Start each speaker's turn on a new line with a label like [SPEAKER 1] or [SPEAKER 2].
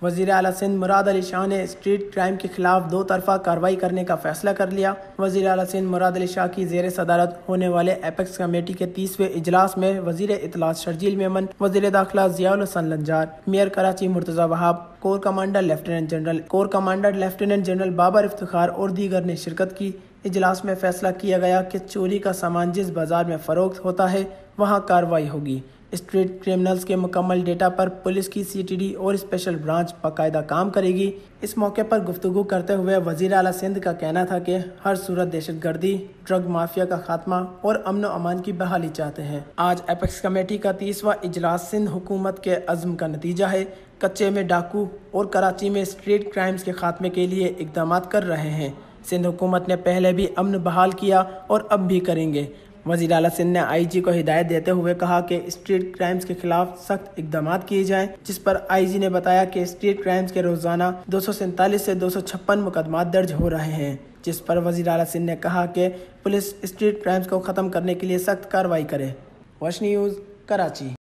[SPEAKER 1] وزیر اعلیٰ سندھ مراد علی شاہ نے اسٹریٹ کرائم کے خلاف دو طرفہ کارروائی کرنے کا فیصلہ کر لیا۔ وزیر اعلیٰ سندھ مراد علی شاہ کی زیر صدارت ہونے والے ایپیکس کمیٹی کے 30ویں اجلاس میں وزیر اطلاعات شرجیل میمن، وزیر داخلہ Zia ul Hassan Lanjar, mayor Karachi Murtaza Wahab, corps commander lieutenant general Babar Iftikhar اور دیگر نے شرکت کی۔ اجلاس میں فیصلہ کیا گیا کہ چوری کا سامان جس بازار میں فروخت ہوتا ہے وہاں کارروائی ہوگی۔ اسٹریٹ کرمنلز کے مکمل ڈیٹا پر پولیس کی CTD اور اسپیشل برانچ باقاعدہ کام کرے گی۔ اس موقع پر گفتگو کرتے ہوئے وزیر اعلیٰ سندھ کا کہنا تھا کہ ہر صورت دہشت گردی، ڈرگ مافیا کا خاتمہ اور امن و امان کی بحالی چاہتے ہیں۔ آج ایپیکس کمیٹی کا 30واں اجلاس سندھ حکومت کے عزم کا نتیجہ ہے۔ کچے میں ڈاکو اور کراچی میں اسٹریٹ کرائمز کے خاتمے کے لیے اقدامات کر رہے ہیں۔ سندھ حکومت نے پہلے بھی امن بحال کیا اور اب بھی کریں گے۔ وزیر اعلیٰ سندھ نے IG کو ہدایت دیتے ہوئے کہا کہ اسٹریٹ کرائمز کے خلاف سخت اقدامات کیے جائیں، جس پر IG نے بتایا کہ اسٹریٹ کرائمز کے روزانہ 247 سے 256 مقدمات درج ہو رہے ہیں، جس پر وزیر اعلیٰ سندھ نے کہا کہ پولیس اسٹریٹ کرائمز کو ختم کرنے کے لیے سخت کارروائی کرے۔ وش نیوز، کراچی۔